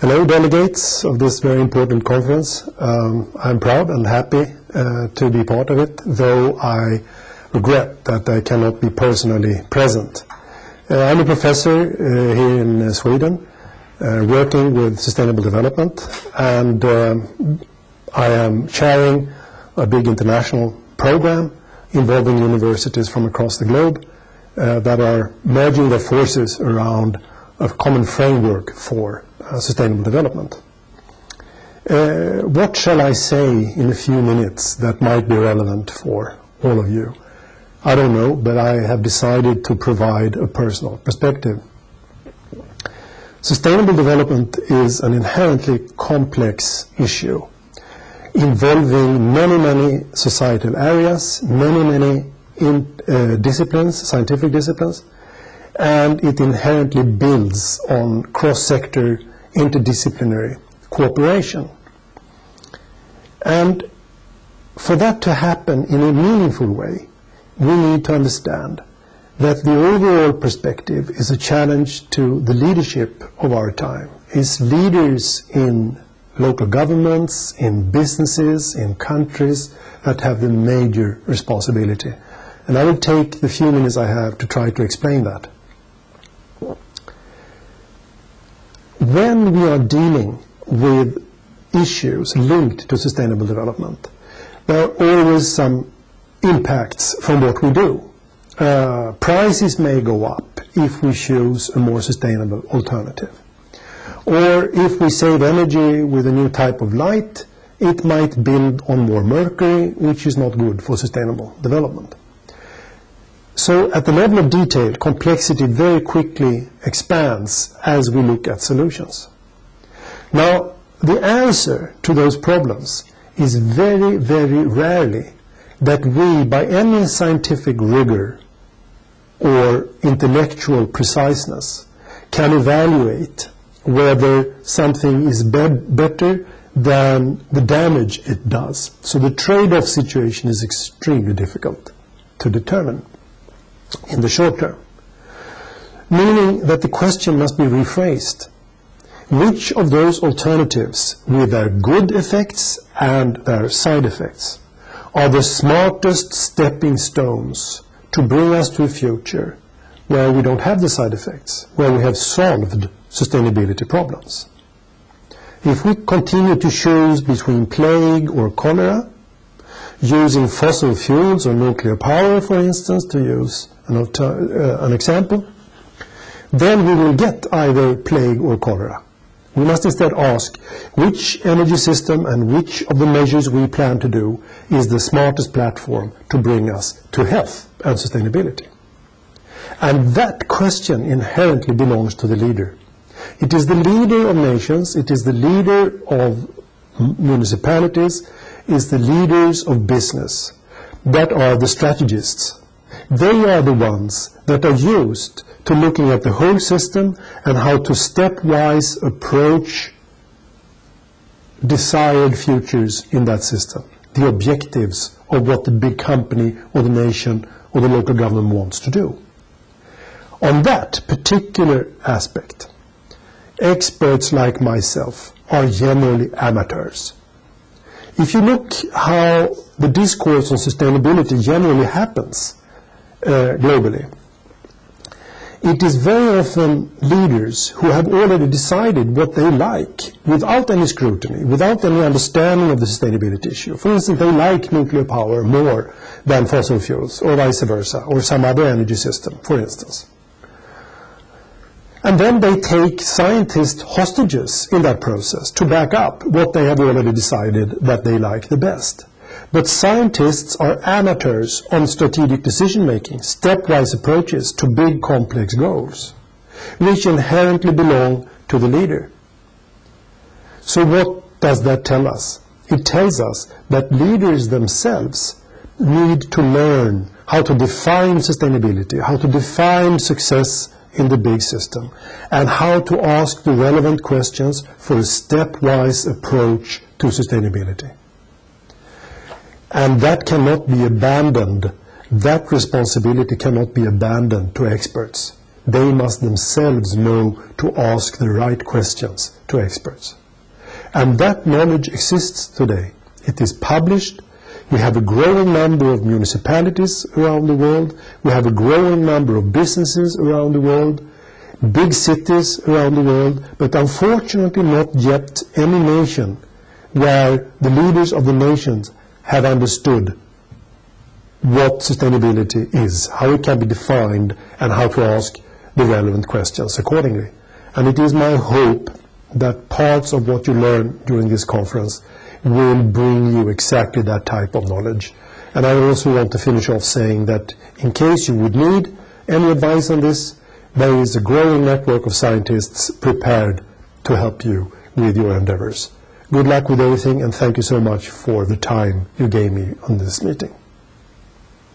Hello, delegates of this very important conference. I'm proud and happy to be part of it, though I regret that I cannot be personally present. I'm a professor here in Sweden, working with sustainable development, and I am chairing a big international program involving universities from across the globe that are merging their forces around a common framework for sustainable development. What shall I say in a few minutes that might be relevant for all of you? I don't know, but I have decided to provide a personal perspective. Sustainable development is an inherently complex issue involving many societal areas, many disciplines, scientific disciplines, and it inherently builds on cross-sector interdisciplinary cooperation. And for that to happen in a meaningful way, we need to understand that the overall perspective is a challenge to the leadership of our time. It's leaders in local governments, in businesses, in countries that have the major responsibility. And I will take the few minutes I have to try to explain that. When we are dealing with issues linked to sustainable development, there are always some impacts from what we do. Prices may go up if we choose a more sustainable alternative. Or if we save energy with a new type of light, it might build on more mercury, which is not good for sustainable development. So at the level of detail, complexity very quickly expands as we look at solutions. Now, the answer to those problems is very rarely that we, by any scientific rigor or intellectual preciseness, can evaluate whether something is better than the damage it does. So the trade-off situation is extremely difficult to determine in the short term, meaning that the question must be rephrased. Which of those alternatives, with their good effects and their side effects, are the smartest stepping stones to bring us to a future where we don't have the side effects, where we have solved sustainability problems? If we continue to choose between plague or cholera, using fossil fuels or nuclear power, for instance, to use an example, then we will get either plague or cholera. We must instead ask which energy system and which of the measures we plan to do is the smartest platform to bring us to health and sustainability. And that question inherently belongs to the leader. It is the leader of nations, it is the leader of municipalities, is the leaders of business that are the strategists. They are the ones that are used to looking at the whole system and how to stepwise approach desired futures in that system, the objectives of what the big company or the nation or the local government wants to do. On that particular aspect, experts like myself are generally amateurs. If you look how the discourse on sustainability generally happens globally, it is very often leaders who have already decided what they like without any scrutiny, without any understanding of the sustainability issue. For instance, they like nuclear power more than fossil fuels, or vice versa, or some other energy system, for instance. And then they take scientists hostages in that process to back up what they have already decided that they like the best. But scientists are amateurs on strategic decision-making, stepwise approaches to big complex goals, which inherently belong to the leader. So what does that tell us? It tells us that leaders themselves need to learn how to define sustainability, how to define success in the big system, and how to ask the relevant questions for a stepwise approach to sustainability. And that cannot be abandoned. That responsibility cannot be abandoned to experts. they must themselves know to ask the right questions to experts. And that knowledge exists today. It is published. We have a growing number of municipalities around the world. We have a growing number of businesses around the world, big cities around the world, but unfortunately not yet any nation where the leaders of the nations have understood what sustainability is, how it can be defined, and how to ask the relevant questions accordingly. And it is my hope that parts of what you learn during this conference will bring you exactly that type of knowledge. And I also want to finish off saying that in case you would need any advice on this, there is a growing network of scientists prepared to help you with your endeavors. Good luck with everything, and thank you so much for the time you gave me on this meeting.